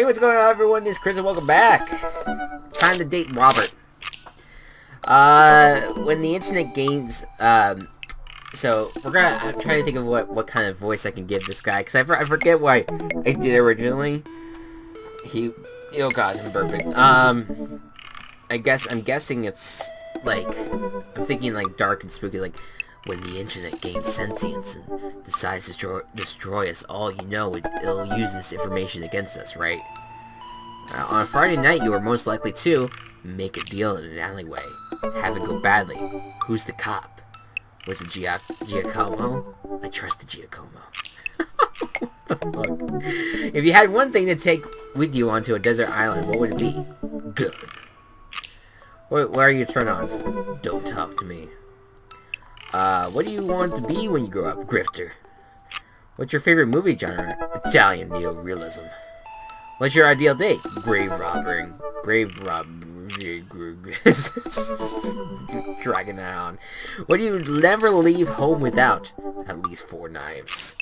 Hey, what's going on, everyone? It's Chris, and welcome back. It's time to date Robert. When the internet gains, so I'm trying to think of what kind of voice I can give this guy, because I forget what I did originally. Oh god, I'm burping. I'm guessing it's, like, I'm thinking, like, dark and spooky, like, when the internet gains sentience and decides to destroy us all, you know it'll use this information against us, right? On a Friday night, you are most likely to make a deal in an alleyway. Have it go badly. Who's the cop? Was it Giacomo? I trusted Giacomo. What the fuck? If you had one thing to take with you onto a desert island, what would it be? Good. What are your turn-ons? Don't talk to me. What do you want to be when you grow up? Grifter. What's your favorite movie genre? Italian neorealism. What's your ideal date? Grave robbing. Dragging that on. What do you never leave home without? At least 4 knives.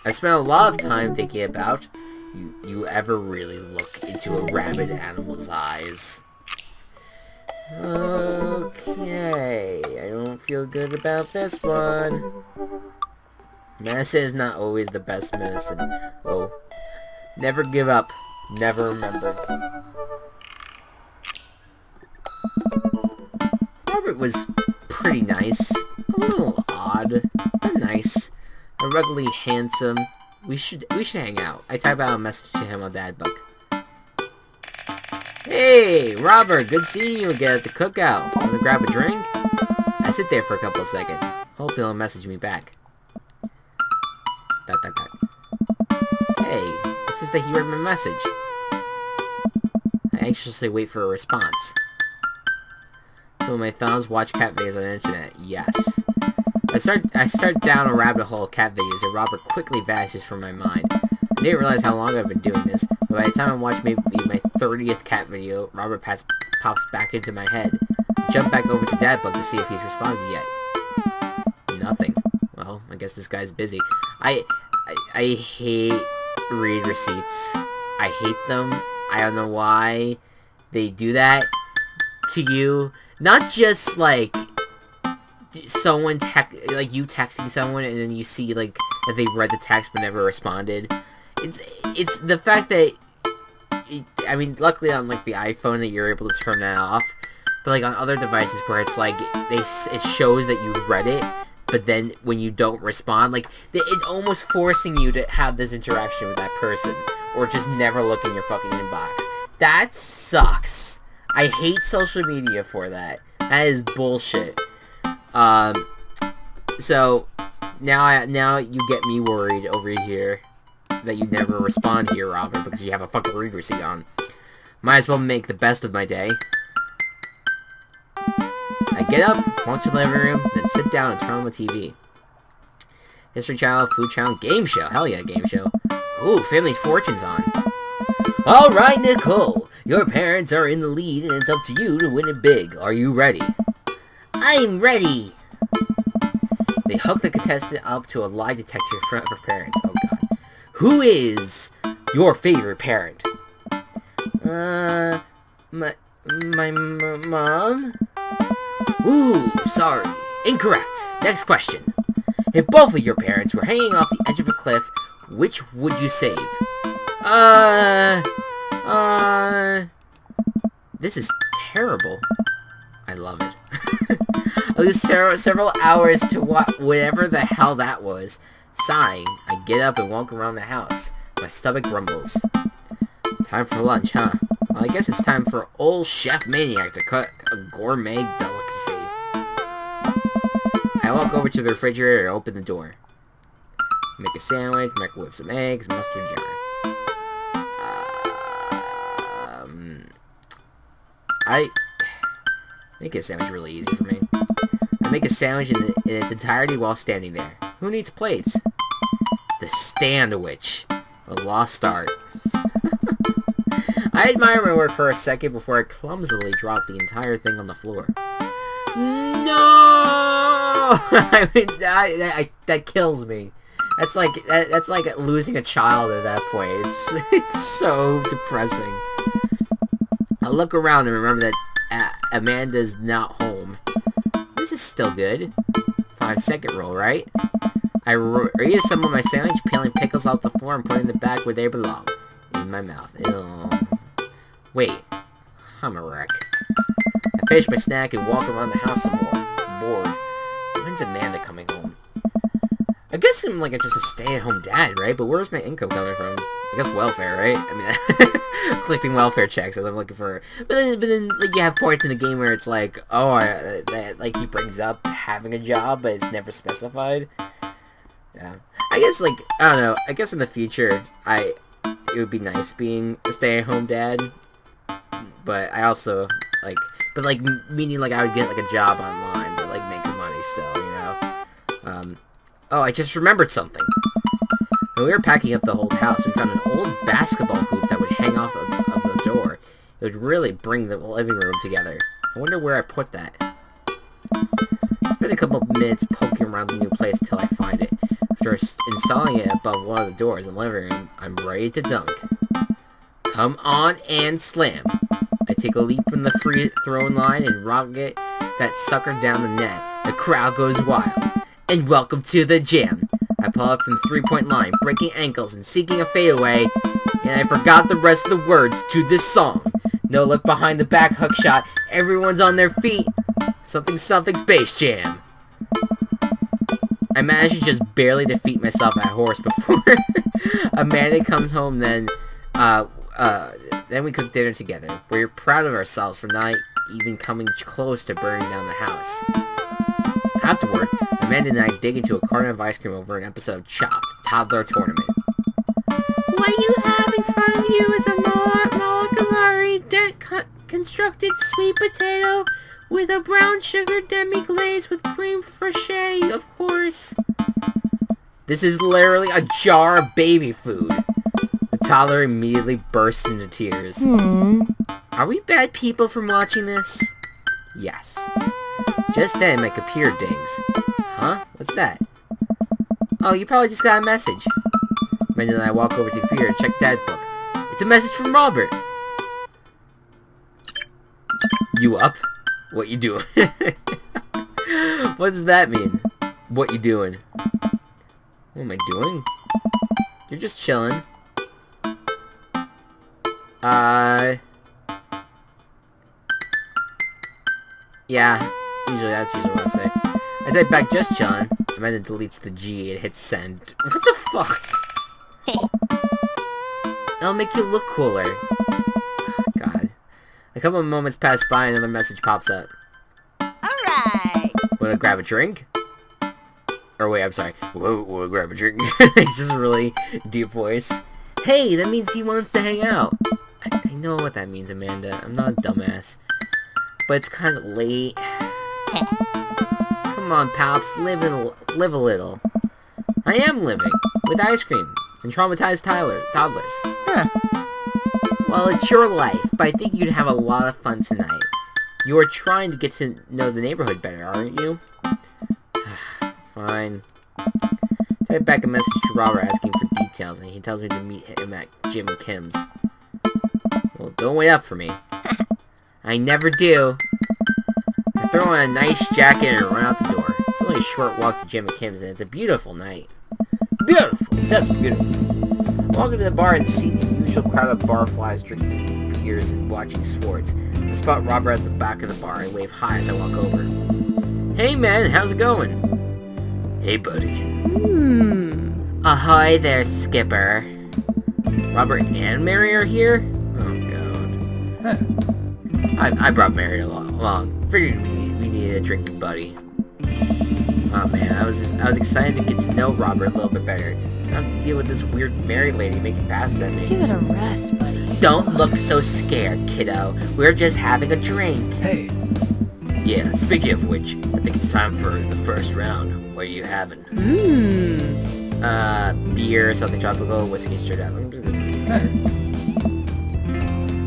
I spent a lot of time thinking about you ever really look into a rabid animal's eyes. Okay, I don't feel good about this one. Medicine is not always the best medicine. Oh, never give up. Never remember. Robert was pretty nice. A little odd, but nice. Ruggedly handsome. We should hang out. I type out a message to him on Dadbook. Hey, Robert, good seeing you again at the cookout. Wanna grab a drink? I sit there for a couple of seconds. Hope he'll message me back. ... Hey, this is that he read my message. I anxiously wait for a response. Fill my thumbs, watch cat videos on the internet. Yes. I start down a rabbit hole of cat videos and Robert quickly vanishes from my mind. I didn't realize how long I've been doing this, but by the time I watch maybe my 30th cat video, Robert pops back into my head. I jump back over to Dadbook to see if he's responded yet. Nothing. Well, I guess this guy's busy. I hate read receipts. I hate them. I don't know why they do that to you. Not just, like, someone like you texting someone and then you see, like, that they read the text but never responded. It's the fact that, I mean, luckily on, like, the iPhone that you're able to turn that off, but, like, on other devices where it's, like, it shows that you read it, but then when you don't respond, like, it's almost forcing you to have this interaction with that person, or just never look in your fucking inbox. That sucks. I hate social media for that. That is bullshit. So, now you get me worried over here that you never respond here, Robert, because you have a fucking read receipt on. Might as well make the best of my day. I get up, walk to the living room, then sit down and turn on the TV. History Channel, Food Channel, Game Show. Hell yeah, Game Show. Ooh, Family Fortune's on. Alright, Nicole. Your parents are in the lead, and it's up to you to win it big. Are you ready? I'm ready! They hook the contestant up to a lie detector in front of her parents. Oh god. Who is your favorite parent? My mom? Ooh, sorry. Incorrect. Next question. If both of your parents were hanging off the edge of a cliff, which would you save? This is terrible. I love it. I lose several hours to whatever the hell that was. Sighing, I get up and walk around the house. My stomach grumbles. Time for lunch, huh? Well, I guess it's time for old Chef Maniac to cook a gourmet delicacy. I walk over to the refrigerator and open the door. Make a sandwich, microwave some eggs, mustard jar. I make a sandwich really easy for me. I make a sandwich in its entirety while standing there. Who needs plates? The Standwich. A lost art. I admire my work for a second before I clumsily drop the entire thing on the floor. No! I mean, that kills me. That's like losing a child at that point. It's so depressing. I look around and remember that Amanda's not home. This is still good. 5-second rule, right? I eat some of my sandwich, peeling pickles off the floor and putting them back where they belong. In my mouth. Ew. Wait. I'm a wreck. I finish my snack and walk around the house some more. Bored. When's Amanda coming home? I guess I'm like just a stay-at-home dad, right? But where's my income coming from? I guess welfare, right? I mean, collecting welfare checks as I'm looking for. But then, like, you have points in the game where it's like, oh, like he brings up having a job, but it's never specified. Yeah, I guess like I don't know. I guess in the future, it would be nice being a stay-at-home dad. But I also meaning like I would get like a job online, but like making money still, you know. Oh, I just remembered something. When we were packing up the whole house, we found an old basketball hoop that would hang off of the door. It would really bring the living room together. I wonder where I put that. Spend a couple of minutes poking around the new place until I find it. After installing it above one of the doors in the living room, I'm ready to dunk. Come on and slam. I take a leap from the free throwing line and rocket that sucker down the net. The crowd goes wild. And welcome to the gym. I pull up from the three-point line, breaking ankles and seeking a fadeaway, and I forgot the rest of the words to this song. No look behind the back hook shot. Everyone's on their feet. Something something Space Jam. I managed to just barely defeat myself at horse before Amanda comes home. Then we cook dinner together. We're proud of ourselves for not even coming close to burning down the house. Afterward, Amanda and I dig into a carton of ice cream over an episode of Chopped, Toddler Tournament. What you have in front of you is a molecularly constructed sweet potato with a brown sugar demi-glaze with cream fraiche, of course. This is literally a jar of baby food. The toddler immediately bursts into tears. Are we bad people from watching this? Yes. Just then, my computer dings. Huh? What's that? Oh, you probably just got a message. Amanda and I walk over to the computer and check that book. It's a message from Robert. You up? What you doing? What does that mean? What you doing? What am I doing? You're just chilling. Yeah. That's usually what I'm saying. I type back just chillin'. Amanda deletes the G and hits send. What the fuck? It'll make you look cooler. Oh, God. A couple of moments pass by and another message pops up. Alright! Wanna grab a drink? Or wait, I'm sorry. Wanna grab a drink? It's just a really deep voice. Hey, that means he wants to hang out. I know what that means, Amanda. I'm not a dumbass. But it's kind of late. Come on, Pops, live a little. I am living, with ice cream, and traumatized toddlers. Huh. Well, it's your life, but I think you'd have a lot of fun tonight. You are trying to get to know the neighborhood better, aren't you? Fine. Type back a message to Robert asking for details, and he tells me to meet him at Jim Kim's. Well, don't wait up for me. I never do. I throw on a nice jacket and run out the door. It's only a short walk to Jim and Kim's, and it's a beautiful night. Beautiful! Just beautiful. I walk into the bar and see the usual crowd of barflies drinking beers and watching sports. I spot Robert at the back of the bar and wave hi as I walk over. Hey man, how's it going? Hey buddy. Ahoy there, Skipper. Robert and Mary are here? Oh god. I brought Mary along. Figured we needed a drinking buddy. Oh man, I was excited to get to know Robert a little bit better. Not to deal with this weird Mary lady making passes at me. Give it a rest, buddy. Don't look so scared, kiddo. We're just having a drink. Hey. Yeah, speaking of which, I think it's time for the first round. What are you having? Beer, something tropical, whiskey straight up. I'm just gonna keep beer.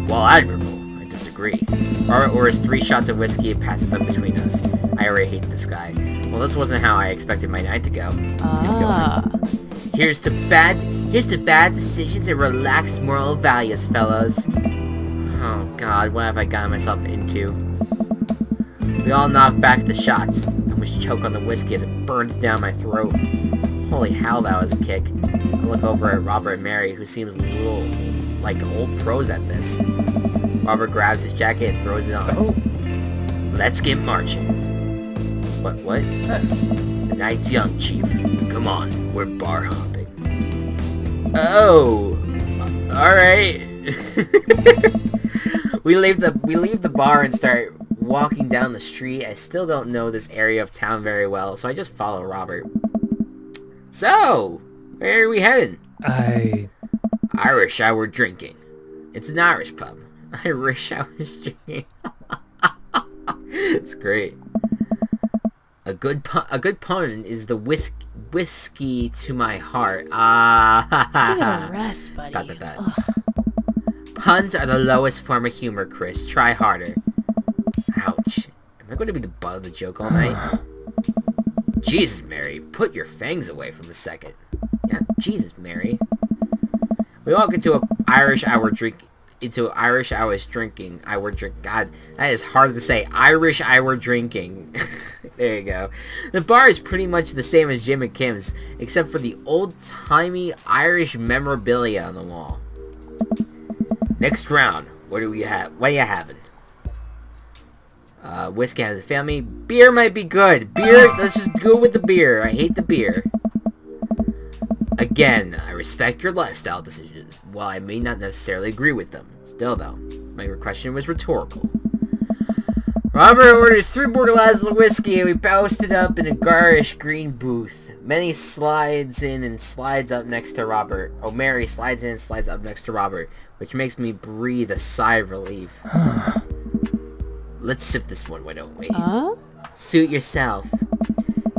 While admirable, I disagree. Robert orders 3 shots of whiskey and passes them between us. I already hate this guy. Well, this wasn't how I expected my night to go. Here's to bad decisions and relaxed moral values, fellas. Oh god, what have I gotten myself into? We all knock back the shots. I almost choke on the whiskey as it burns down my throat. Holy hell, that was a kick. I look over at Robert and Mary, who seems a little like old pros at this. Robert grabs his jacket and throws it on. Let's get marching. What? The night's young, Chief. Come on, we're bar hopping. Oh, alright. We leave the bar and start walking down the street. I still don't know this area of town very well, so I just follow Robert. So, where are we heading? Irish Hour Drinking. It's an Irish pub. Irish Hour Drinking. It's great. A good pun is the whiskey to my heart. Give it a rest, buddy. Puns are the lowest form of humor, Chris. Try harder. Ouch. Am I going to be the butt of the joke all night? Jesus, Mary, put your fangs away from a second. Yeah, Jesus, Mary. We walk into Irish Hour Drinking. God, that is hard to say. Irish Hour Drinking. There you go. The bar is pretty much the same as Jim and Kim's, except for the old-timey Irish memorabilia on the wall. Next round. What do you having? Whiskey has a family. Beer might be good. Beer, let's just go with the beer. I hate the beer. Again, I respect your lifestyle decisions, while I may not necessarily agree with them. Still though, my question was rhetorical. Robert orders 3 more glasses of whiskey and we posted up in a garish green booth. Manny slides in and slides up next to Robert. Oh, Mary slides in and slides up next to Robert, which makes me breathe a sigh of relief. Let's sip this one, why don't we? Suit yourself.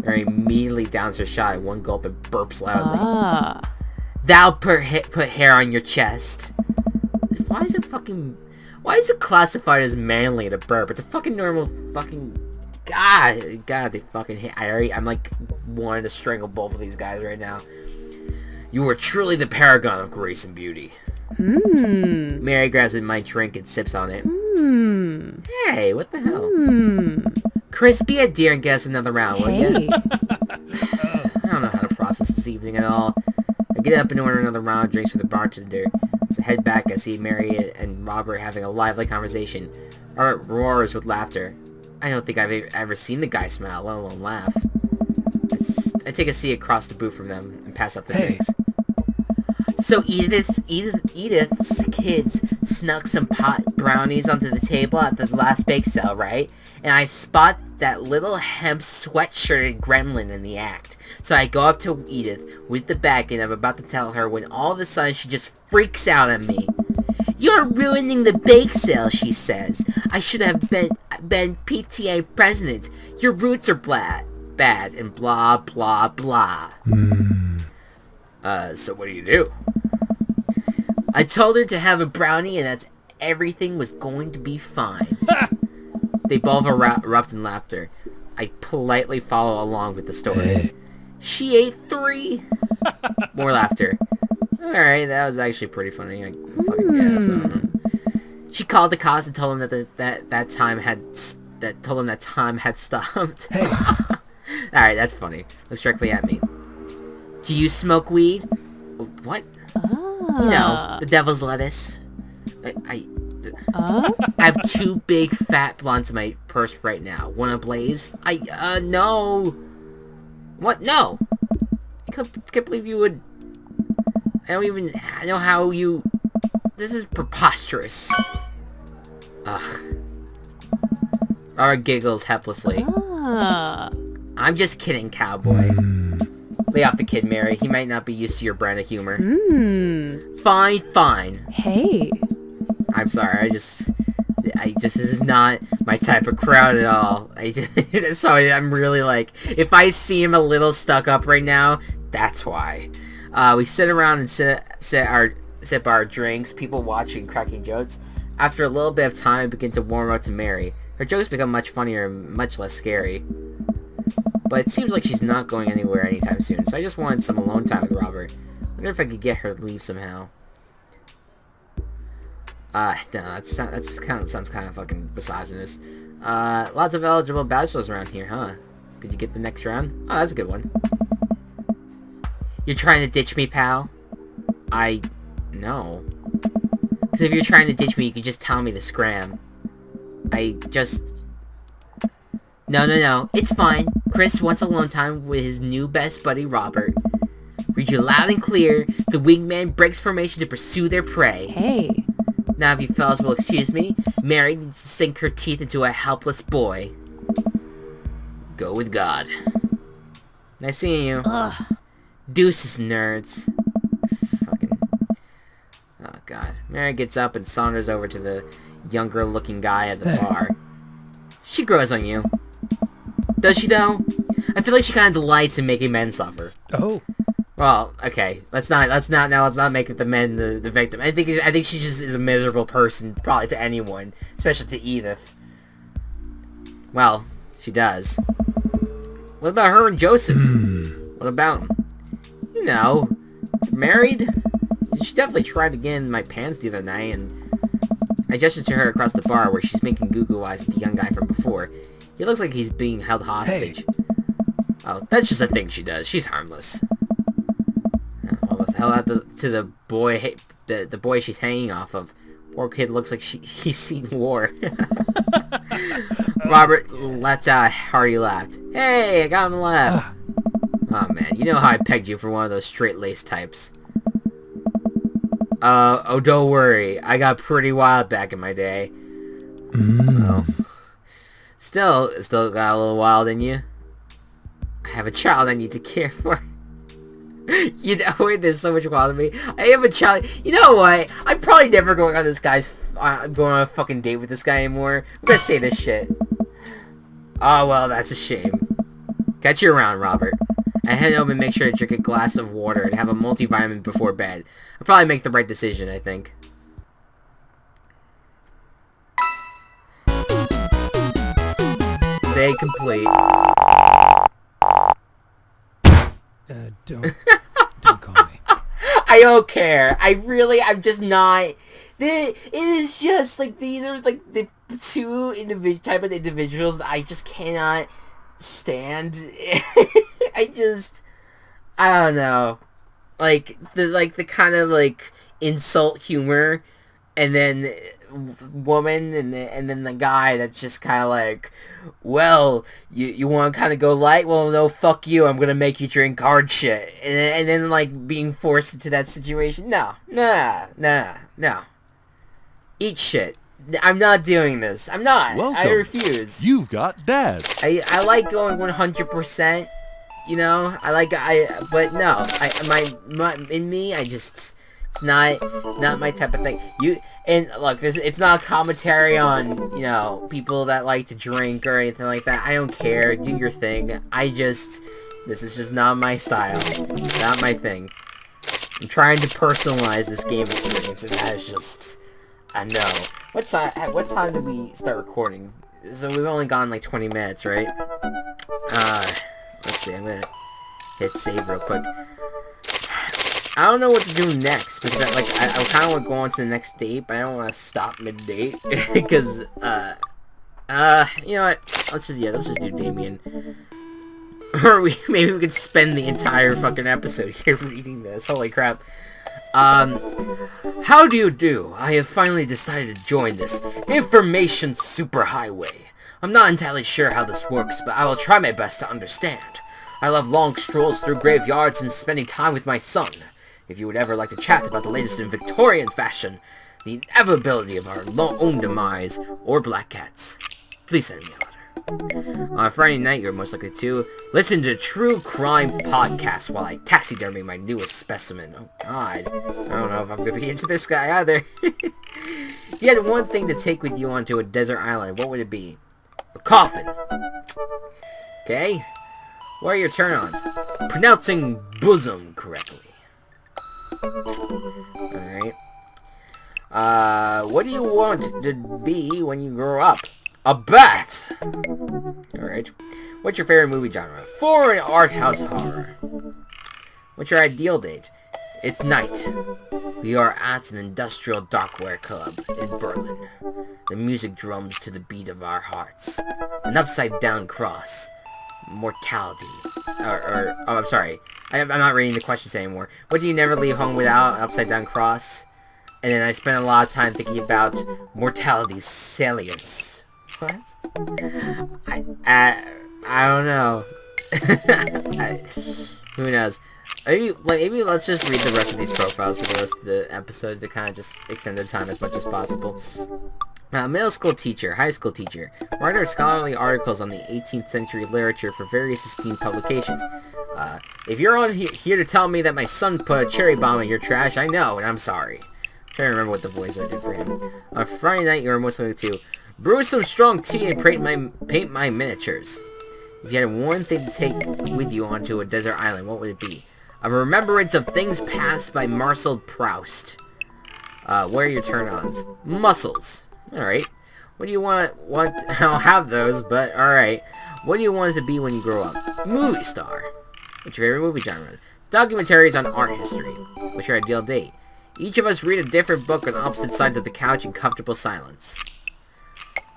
Mary immediately downs her shot in one gulp and burps loudly. Thou put hair on your chest. Why is it classified as manly to burp? It's a fucking normal fucking... God, they fucking hate... I'm like wanting to strangle both of these guys right now. You are truly the paragon of grace and beauty. Mary grabs my drink and sips on it. Hey, what the hell? Chris, be a dear and get us another round, will you? I don't know how to process this evening at all. I get up and order another round of drinks for the bartender. As I head back, I see Mary and Robert having a lively conversation. Robert roars with laughter. I don't think I've ever seen the guy smile, let alone laugh. I take a seat across the booth from them and pass up the drinks. So Edith's kids snuck some pot brownies onto the table at the last bake sale, right? And I spot that little hemp sweatshirted gremlin in the act. So I go up to Edith with the bag and I'm about to tell her when all of a sudden she just freaks out at me. You're ruining the bake sale, she says. I should have been PTA president. Your roots are bad and blah blah blah. So what do? I told her to have a brownie and that everything was going to be fine. They both erupt in laughter. I politely follow along with the story. She ate 3. More laughter. Alright, that was actually pretty funny. I fucking guess. I don't know. She called the cops and told them that time had stopped. Alright, that's funny. Looks directly at me. Do you smoke weed? What? You know, the devil's lettuce. I have 2 big fat blunts in my purse right now. Wanna blaze? No. What? No. I can't believe you would... I don't even know how you... This is preposterous. Ugh. Robert giggles helplessly. I'm just kidding, cowboy. Lay off the kid, Mary. He might not be used to your brand of humor. Fine. Hey. I'm sorry, this is not my type of crowd at all. So I'm really like, if I seem a little stuck up right now, that's why. We sit around and sip our drinks, people watching, cracking jokes. After a little bit of time, I begin to warm up to Mary. Her jokes become much funnier and much less scary. But it seems like she's not going anywhere anytime soon, so I just wanted some alone time with Robert. I wonder if I could get her to leave somehow. No, that just sounds kind of fucking misogynist. Lots of eligible bachelors around here, huh? Could you get the next round? Oh, that's a good one. You're trying to ditch me, pal? No. Because if you're trying to ditch me, you can just tell me to scram. No. It's fine. Chris wants alone time with his new best buddy, Robert. Read you loud and clear. The wingman breaks formation to pursue their prey. Hey. Now, if you fellas will excuse me, Mary needs to sink her teeth into a helpless boy. Go with God. Nice seeing you. Ugh. Deuces, nerds. Fucking... Oh, God. Mary gets up and saunters over to the younger-looking guy at the bar. She grows on you. Does she, though? I feel like she kind of delights in making men suffer. Oh. Well, okay. Let's not make the men the victim. I think she just is a miserable person, probably to anyone, especially to Edith. Well, she does. What about her and Joseph? What about him? You know, married? She definitely tried to get in my pants the other night, and I gestured to her across the bar where she's making goo-goo eyes at the young guy from before. He looks like he's being held hostage. Hey. Oh, that's just a thing she does. She's harmless. Well, let's hell out to the boy, the boy she's hanging off of. Poor kid looks like he's seen war. Robert lets out a hearty laugh. Hey, I got him to laugh. Oh man, you know how I pegged you for one of those straight-laced types. Oh, don't worry. I got pretty wild back in my day. Oh. Still got a little wild in you. I have a child I need to care for. You know, wait, there's so much wild in me. I have a child. You know what? I'm probably never going on going on a fucking date with this guy anymore. I'm gonna say this shit. Oh, well, that's a shame. Catch you around, Robert. I head home and make sure to drink a glass of water and have a multivitamin before bed. I'll probably make the right decision, I think. Day complete. Don't call me. I don't care. I'm just not. It is just like these are like the two type of individuals that I just cannot stand. I don't know. Like the kind of like insult humor, and then woman, and then the guy that's just kind of like, well, you want to kind of go light? Well, no, fuck you. I'm gonna make you drink hard shit, and then like being forced into that situation. No. Eat shit. I'm not doing this. I'm not. Welcome. I refuse. You've got dads. I like going 100%. You know, but no, in me, it's not my type of thing. And look, it's not a commentary on, you know, people that like to drink or anything like that. I don't care. Do your thing. This is just not my style. Not my thing. I'm trying to personalize this game experience, and that is just a no. What time did we start recording? So we've only gone like 20 minutes, right? Let's see, I'm gonna hit save real quick. I don't know what to do next, because I kind of want to go on to the next date, but I don't want to stop mid-date, because, you know what, let's just do Damien. Or maybe we could spend the entire fucking episode here reading this, holy crap. How do you do? I have finally decided to join this information superhighway. I'm not entirely sure how this works, but I will try my best to understand. I love long strolls through graveyards and spending time with my son. If you would ever like to chat about the latest in Victorian fashion, the inevitability of our own demise, or black cats, please send me a letter. On Friday night, you're most likely to listen to True Crime Podcast while I taxidermy my newest specimen. Oh god, I don't know if I'm gonna be into this guy either. If you had one thing to take with you onto a desert island, what would it be? A coffin. Okay. What are your turn-ons? Pronouncing bosom correctly. Alright. What do you want to be when you grow up? A bat! Alright. What's your favorite movie genre? Foreign art house horror. What's your ideal date? It's night. We are at an industrial darkware club in Berlin. The music drums to the beat of our hearts. An upside-down cross. Mortality. Oh, I'm sorry. I'm not reading the questions anymore. What do you never leave home without? An upside-down cross. And then I spent a lot of time thinking about mortality's salience. What? I don't know. Who knows? Maybe let's just read the rest of these profiles for the rest of the episode to kind of just extend the time as much as possible. Middle school teacher, high school teacher, writer of scholarly articles on the 18th century literature for various esteemed publications. If you're on here to tell me that my son put a cherry bomb in your trash, I know, and I'm sorry. I'm trying to remember what the voiceover did for him. On Friday night, you are most likely to brew some strong tea and paint my miniatures. If you had one thing to take with you onto a desert island, what would it be? A remembrance of things passed by Marcel Proust. What are your turn-ons? Muscles. Alright. What do you want? I don't have those, but alright. What do you want to be when you grow up? Movie star. What's your favorite movie genre? Documentaries on art history. What's your ideal date? Each of us read a different book on opposite sides of the couch in comfortable silence.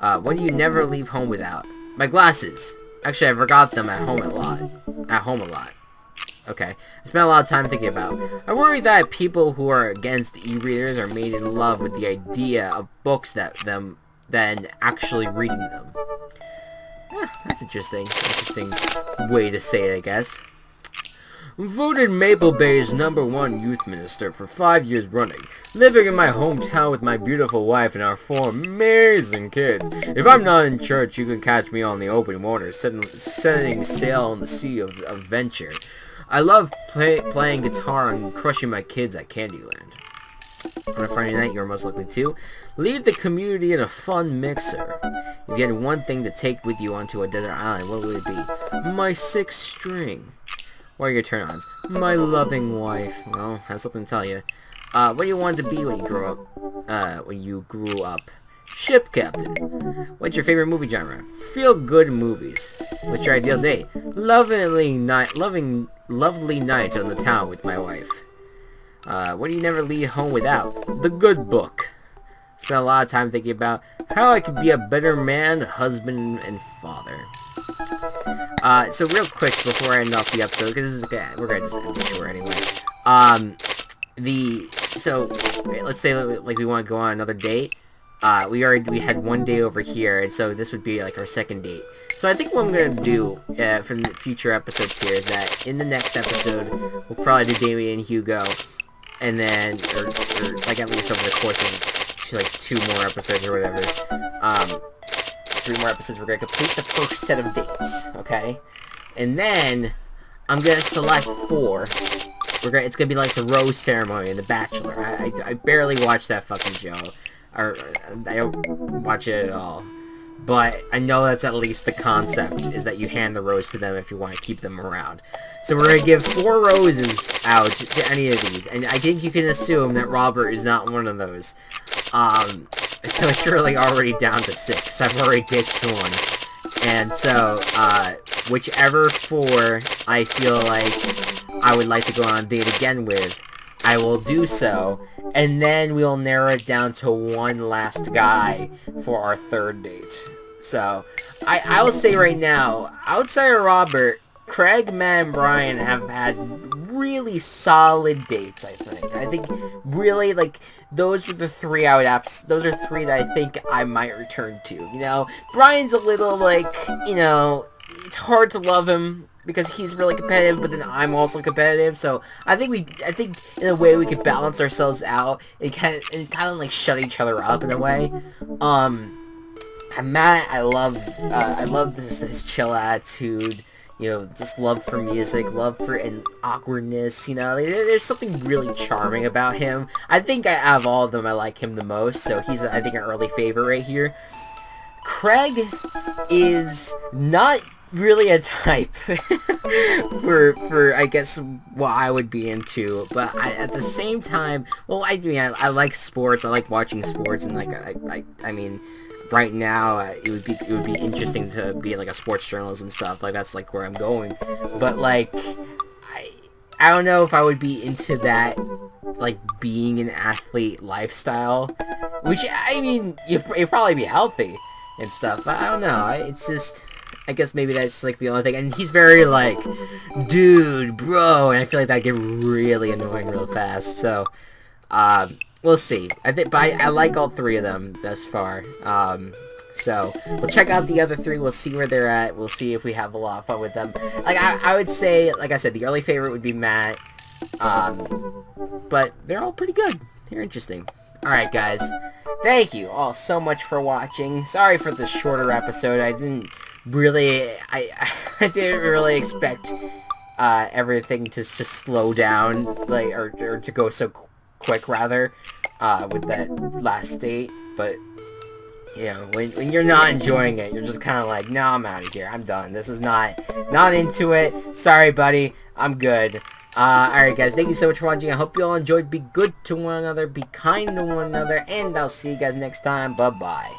What do you never leave home without? My glasses. Actually, I forgot them at home a lot. Okay. I spent a lot of time thinking about. I worry that people who are against e-readers are made in love with the idea of books than actually reading them. That's interesting. Interesting way to say it, I guess. Voted Maple Bay's #1 youth minister for 5 years running, living in my hometown with my beautiful wife and our 4 amazing kids. If I'm not in church, you can catch me on the open water, setting sail on the sea of adventure. I love playing guitar and crushing my kids at Candyland. On a Friday night, you're most likely to lead the community in a fun mixer. If you had one thing to take with you onto a desert island, what would it be? My 6th string. What are your turn-ons? My loving wife. Well, I have something to tell you. What do you want to be when you grow up? When you grew up? Ship captain. What's your favorite movie genre? Feel-good movies. What's your ideal date? Lovely night on the town with my wife. What do you never leave home without? The Good Book. Spent a lot of time thinking about how I could be a better man, husband, and father. So real quick before I end off the episode, because we're gonna just end it short anyway. So let's say like we want to go on another date. We had one day over here, and so this would be like our second date. So I think what I'm gonna do for the future episodes here is that in the next episode we'll probably do Damien and Hugo, and then or like at least over the course of like 2 more episodes or whatever. 3 more episodes, we're gonna complete the first set of dates, okay? And then I'm gonna select 4. It's gonna be like the rose ceremony in The Bachelor. I barely watch that fucking show, or I don't watch it at all. But I know that's at least the concept, is that you hand the rose to them if you want to keep them around. So we're gonna give 4 roses out to any of these, and I think you can assume that Robert is not one of those. So it's really already down to 6. I've already ditched 1. And so, whichever 4 I feel like I would like to go on a date again with, I will do so, and then we'll narrow it down to 1 last guy for our 3rd date. So, I will say right now, outside of Robert, Craig, Matt, and Brian have had really solid dates, I think. I think really, like, those were the 3 those are 3 that I think I might return to, you know? Brian's a little, like, you know, it's hard to love him because he's really competitive, but then I'm also competitive, so I think in a way we could balance ourselves out and kind of like shut each other up in a way. Matt, I love this chill attitude, you know, just love for music, love for and awkwardness, you know, there's something really charming about him. I think out of all of them, I like him the most, so he's, I think, an early favorite right here. Craig is not really a type for I guess what I would be into, but at the same time, well, I mean, I like sports. I like watching sports, and like I mean, right now it would be interesting to be like a sports journalist and stuff. Like that's like where I'm going, but like I don't know if I would be into that, like being an athlete lifestyle, which I mean, it'd probably be healthy and stuff. But I don't know. It's just. I guess maybe that's just like the only thing, and he's very like, dude, bro, and I feel like that get really annoying real fast. So, we'll see. I think, but I like all three of them thus far. So we'll check out the other three. We'll see where they're at. We'll see if we have a lot of fun with them. Like I would say, like I said, the early favorite would be Matt. But they're all pretty good. They're interesting. Alright guys, thank you all so much for watching. Sorry for the shorter episode. I didn't really expect everything to just slow down, like, or to go so quick rather, with that last state. But you know, when you're not enjoying it, you're just kind of like, no, I'm out of here. I'm done. This is not into it. Sorry, buddy. I'm good. Alright guys, thank you so much for watching. I hope you all enjoyed. Be good to one another, be kind to one another, and I'll see you guys next time. Bye-bye.